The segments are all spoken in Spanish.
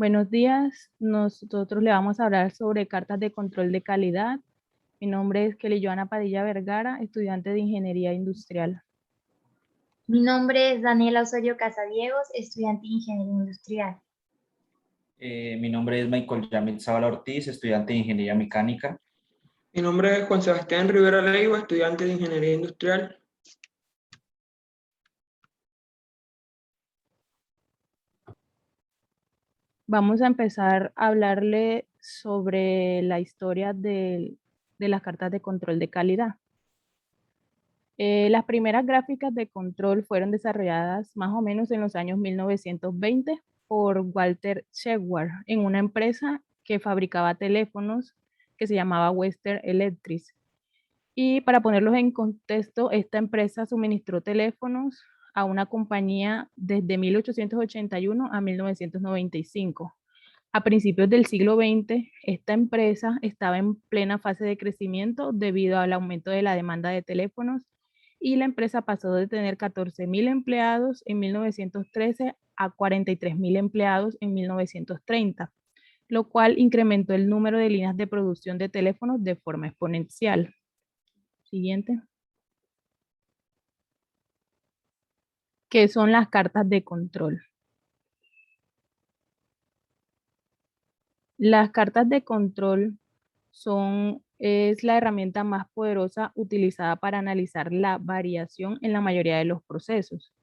Buenos días, nosotros le vamos a hablar sobre cartas de control de calidad. Mi nombre es Kelly Joana Padilla Vergara, estudiante de Ingeniería Industrial. Mi nombre es Daniela Osorio Casadiegos, estudiante de Ingeniería Industrial. Mi nombre es Michael Yamil Zavala Ortiz, estudiante de Ingeniería Mecánica. Mi nombre es Juan Sebastián Rivera Leiva, estudiante de Ingeniería Industrial. Vamos a empezar a hablarle sobre la historia de las cartas de control de calidad. Las primeras gráficas de control fueron desarrolladas más o menos en los años 1920 por Walter Sheward en una empresa que fabricaba teléfonos que se llamaba Western Electric. Y para ponerlos en contexto, esta empresa suministró teléfonos a una compañía desde 1881 a 1995. A principios del siglo XX, esta empresa estaba en plena fase de crecimiento debido al aumento de la demanda de teléfonos y la empresa pasó de tener 14.000 empleados en 1913 a 43.000 empleados en 1930, lo cual incrementó el número de líneas de producción de teléfonos de forma exponencial. Siguiente. ¿Qué son las cartas de control? Las cartas de control es la herramienta más poderosa utilizada para analizar la variación en la mayoría de los procesos.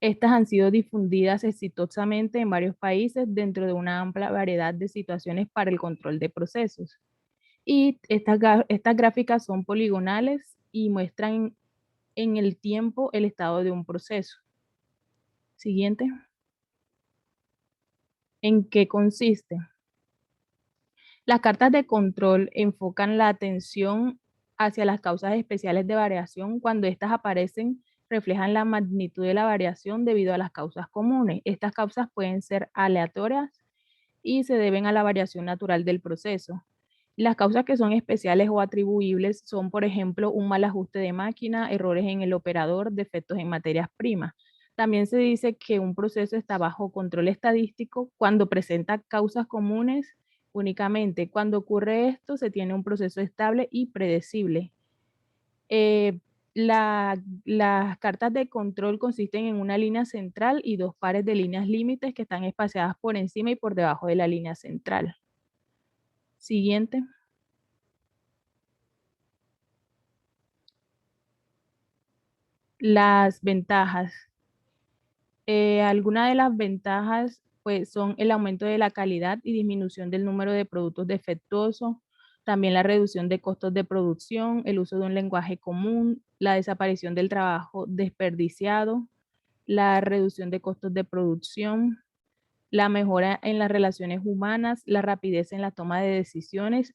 Estas han sido difundidas exitosamente en varios países dentro de una amplia variedad de situaciones para el control de procesos. Y estas gráficas son poligonales y muestran en el tiempo el estado de un proceso. Siguiente. ¿En qué consiste? Las cartas de control enfocan la atención hacia las causas especiales de variación. Cuando estas aparecen, reflejan la magnitud de la variación debido a las causas comunes. Estas causas pueden ser aleatorias y se deben a la variación natural del proceso. Las causas que son especiales o atribuibles son, por ejemplo, un mal ajuste de máquina, errores en el operador, defectos en materias primas. También se dice que un proceso está bajo control estadístico cuando presenta causas comunes únicamente. Cuando ocurre esto, se tiene un proceso estable y predecible. Las cartas de control consisten en una línea central y dos pares de líneas límites que están espaciadas por encima y por debajo de la línea central. Siguiente. Las ventajas. Algunas de las ventajas pues, son el aumento de la calidad y disminución del número de productos defectuosos, también la reducción de costos de producción, el uso de un lenguaje común, la desaparición del trabajo desperdiciado, la reducción de costos de producción, la mejora en las relaciones humanas, la rapidez en la toma de decisiones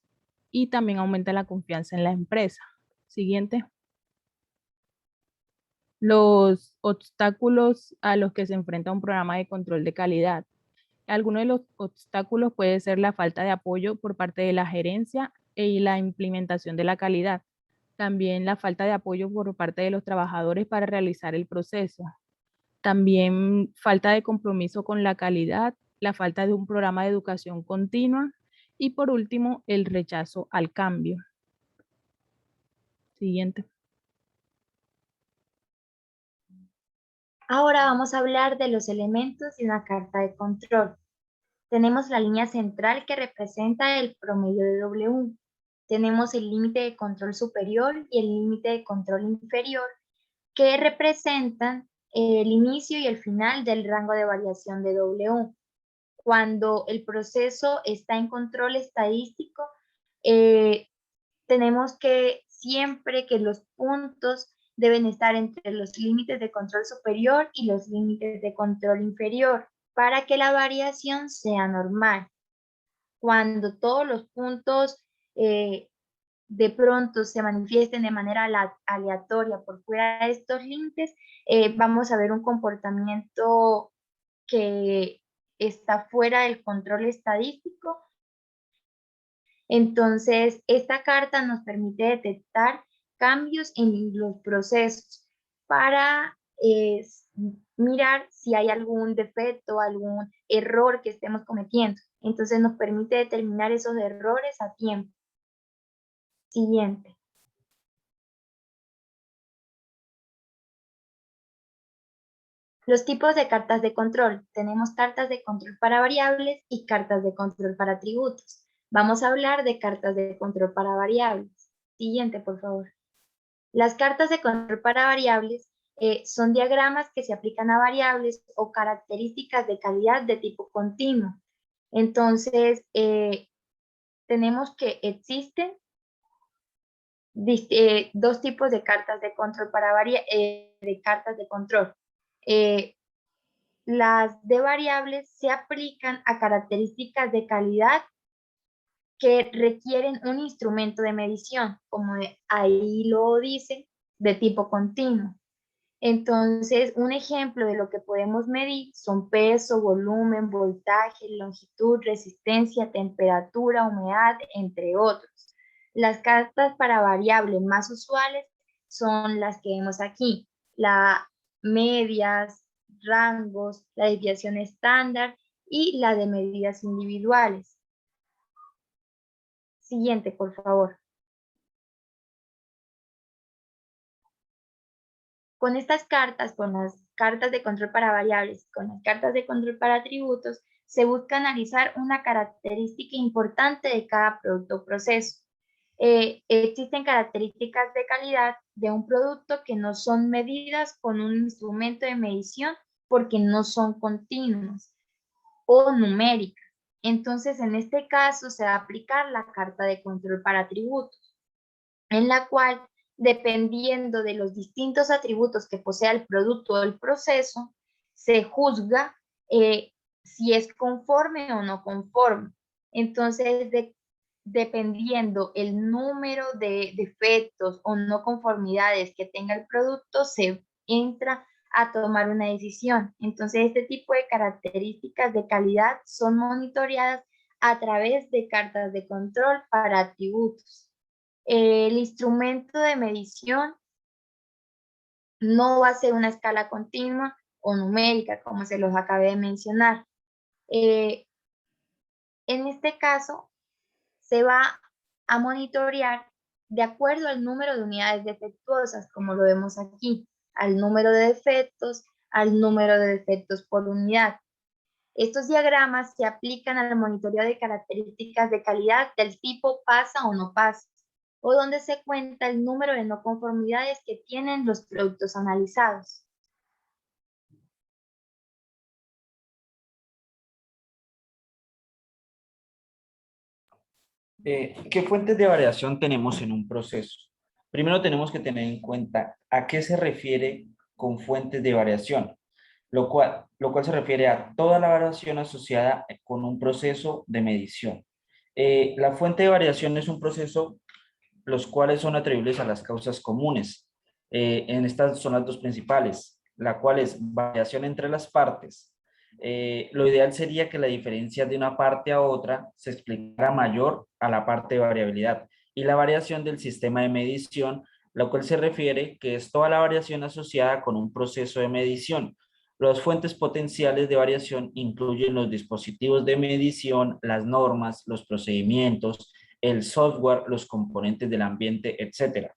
y también aumenta la confianza en la empresa. Siguiente. Los obstáculos a los que se enfrenta un programa de control de calidad. Algunos de los obstáculos puede ser la falta de apoyo por parte de la gerencia y la implementación de la calidad. También la falta de apoyo por parte de los trabajadores para realizar el proceso. También falta de compromiso con la calidad, la falta de un programa de educación continua y por último, el rechazo al cambio. Siguiente. Ahora vamos a hablar de los elementos de una carta de control. Tenemos la línea central que representa el promedio de W. Tenemos el límite de control superior y el límite de control inferior que representan el inicio y el final del rango de variación de W. Cuando el proceso está en control estadístico, tenemos que siempre que los puntos deben estar entre los límites de control superior y los límites de control inferior para que la variación sea normal. Cuando todos los puntos de pronto se manifiesten de manera aleatoria por fuera de estos límites, vamos a ver un comportamiento que está fuera del control estadístico. Entonces, esta carta nos permite detectar cambios en los procesos para es mirar si hay algún defecto, algún error que estemos cometiendo. Entonces nos permite determinar esos errores a tiempo. Siguiente. Los tipos de cartas de control. Tenemos cartas de control para variables y cartas de control para atributos. Vamos a hablar de cartas de control para variables. Siguiente, por favor. Las cartas de control para variables son diagramas que se aplican a variables o características de calidad de tipo continuo. Entonces, tenemos que existen dos tipos de cartas de control para cartas de control. Las de variables se aplican a características de calidad que requieren un instrumento de medición, como ahí lo dice, de tipo continuo. Entonces, un ejemplo de lo que podemos medir son peso, volumen, voltaje, longitud, resistencia, temperatura, humedad, entre otros. Las cartas para variables más usuales son las que vemos aquí, las medias, rangos, la desviación estándar y la de medidas individuales. Siguiente, por favor. Con estas cartas, con las cartas de control para variables, con las cartas de control para atributos, se busca analizar una característica importante de cada producto o proceso. Existen características de calidad de un producto que no son medidas con un instrumento de medición porque no son continuas o numéricas. Entonces, en este caso, se va a aplicar la carta de control para atributos, en la cual, dependiendo de los distintos atributos que posea el producto o el proceso, se juzga si es conforme o no conforme. Entonces, dependiendo el número de defectos o no conformidades que tenga el producto, se entra a tomar una decisión. Entonces, este tipo de características de calidad son monitoreadas a través de cartas de control para atributos. El instrumento de medición no va a ser una escala continua o numérica, como se los acabé de mencionar. En este caso, se va a monitorear de acuerdo al número de unidades defectuosas, como lo vemos aquí, al número de defectos, al número de defectos por unidad. Estos diagramas se aplican al monitoreo de características de calidad del tipo pasa o no pasa, o donde se cuenta el número de no conformidades que tienen los productos analizados. ¿Qué fuentes de variación tenemos en un proceso? Primero tenemos que tener en cuenta a qué se refiere con fuentes de variación, lo cual se refiere a toda la variación asociada con un proceso de medición. La fuente de variación es un proceso los cuales son atribuibles a las causas comunes. En estas son las dos principales, la cual es variación entre las partes. Lo ideal sería que la diferencia de una parte a otra se explicara mayor a la parte de variabilidad y la variación del sistema de medición, lo cual se refiere que es toda la variación asociada con un proceso de medición. Las fuentes potenciales de variación incluyen los dispositivos de medición, las normas, los procedimientos, el software, los componentes del ambiente, etc.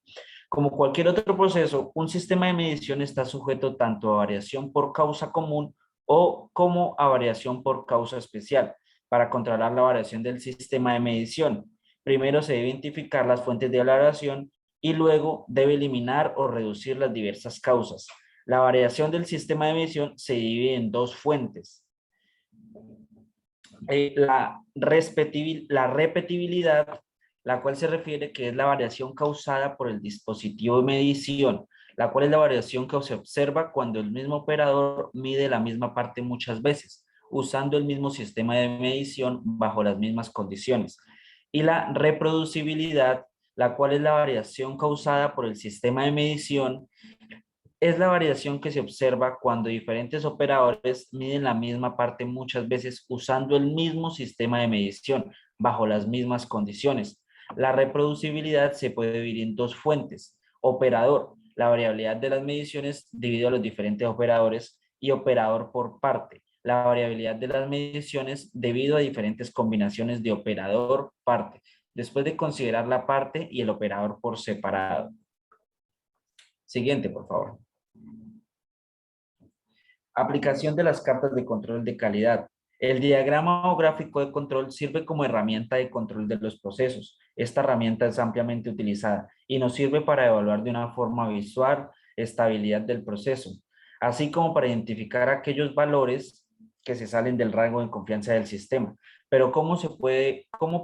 Como cualquier otro proceso, un sistema de medición está sujeto tanto a variación por causa común o como a variación por causa especial. Para controlar la variación del sistema de medición, primero se debe identificar las fuentes de la variación y luego debe eliminar o reducir las diversas causas. La variación del sistema de medición se divide en dos fuentes. La repetibilidad, la cual se refiere que es la variación causada por el dispositivo de medición, la cual es la variación que se observa cuando el mismo operador mide la misma parte muchas veces, usando el mismo sistema de medición bajo las mismas condiciones. Y la reproducibilidad, la cual es la variación causada por el sistema de medición, es la variación que se observa cuando diferentes operadores miden la misma parte muchas veces usando el mismo sistema de medición bajo las mismas condiciones. La reproducibilidad se puede dividir en dos fuentes. Operador, La variabilidad de las mediciones dividido a los diferentes operadores y operador por parte. La variabilidad de las mediciones debido a diferentes combinaciones de operador parte, después de considerar la parte y el operador por separado. Siguiente, por favor. Aplicación de las cartas de control de calidad. El diagrama o gráfico de control sirve como herramienta de control de los procesos. Esta herramienta es ampliamente utilizada y nos sirve para evaluar de una forma visual estabilidad del proceso, así como para identificar aquellos valores que se salen del rango de confianza del sistema. Pero ¿cómo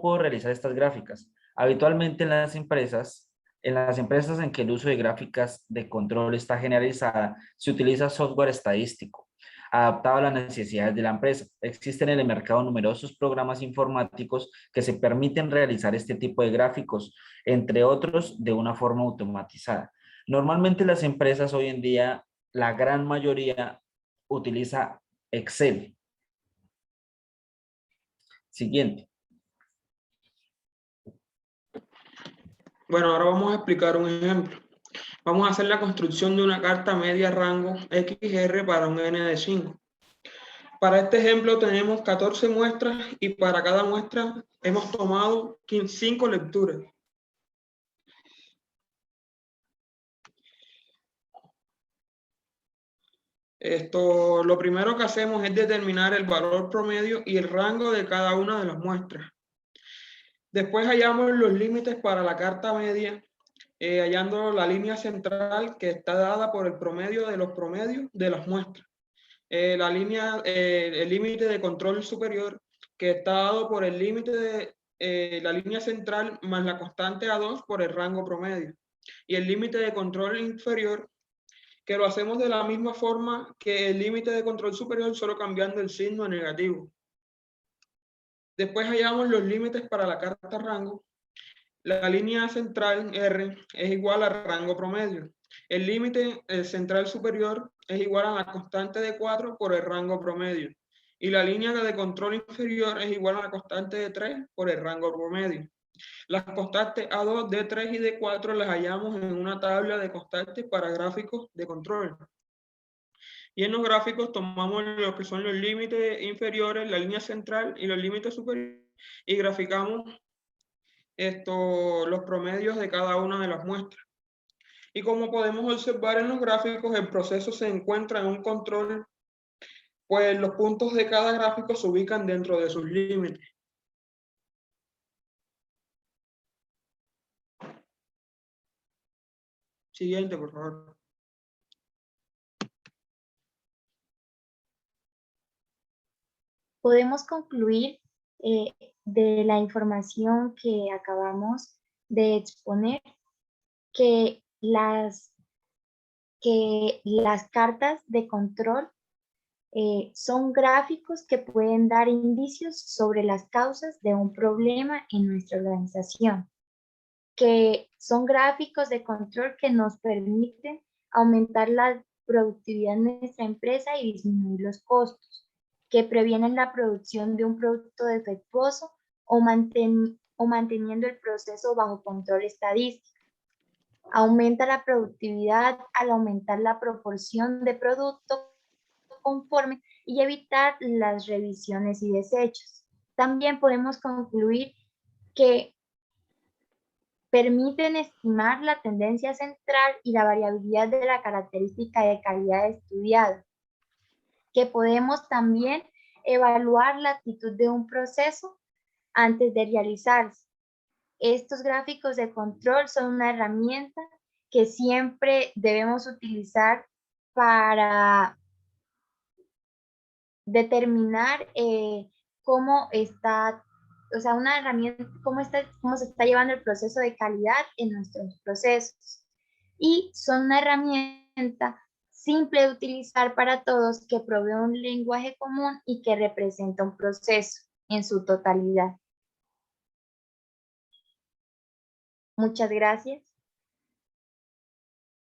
puedo realizar estas gráficas? Habitualmente en las empresas en que el uso de gráficas de control está generalizada, se utiliza software estadístico adaptado a las necesidades de la empresa. Existen en el mercado numerosos programas informáticos que se permiten realizar este tipo de gráficos, entre otros, de una forma automatizada. Normalmente las empresas hoy en día, la gran mayoría, utiliza Excel. Siguiente. Bueno, ahora vamos a explicar un ejemplo. Vamos a hacer la construcción de una carta media rango XR para un N de 5. Para este ejemplo tenemos 14 muestras y para cada muestra hemos tomado 5 lecturas. Lo primero que hacemos es determinar el valor promedio y el rango de cada una de las muestras. Después hallamos los límites para la carta media, hallando la línea central que está dada por el promedio de los promedios de las muestras. El límite de control superior que está dado por el límite de la línea central más la constante A2 por el rango promedio. Y el límite de control inferior que lo hacemos de la misma forma que el límite de control superior, solo cambiando el signo a negativo. Después hallamos los límites para la carta rango. La línea central R es igual al rango promedio. El límite central superior es igual a la constante de 4 por el rango promedio. Y la línea de control inferior es igual a la constante de 3 por el rango promedio. Las constantes A2, D3 y D4 las hallamos en una tabla de constantes para gráficos de control. Y en los gráficos tomamos lo que son los límites inferiores, la línea central y los límites superiores y graficamos los promedios de cada una de las muestras. Y como podemos observar en los gráficos, el proceso se encuentra en un control, pues los puntos de cada gráfico se ubican dentro de sus límites. Siguiente, por favor. Podemos concluir de la información que acabamos de exponer que las cartas de control son gráficos que pueden dar indicios sobre las causas de un problema en nuestra organización, que son gráficos de control que nos permiten aumentar la productividad de nuestra empresa y disminuir los costos, que previenen la producción de un producto defectuoso o manteniendo el proceso bajo control estadístico. Aumenta la productividad al aumentar la proporción de producto conforme y evitar las revisiones y desechos. También podemos concluir que permiten estimar la tendencia central y la variabilidad de la característica de calidad estudiada, que podemos también evaluar la actitud de un proceso antes de realizarse. Estos gráficos de control son una herramienta que siempre debemos utilizar para determinar cómo está, o sea, una herramienta, cómo se está llevando el proceso de calidad en nuestros procesos. Y son una herramienta simple de utilizar para todos, que provee un lenguaje común y que representa un proceso en su totalidad. Muchas gracias.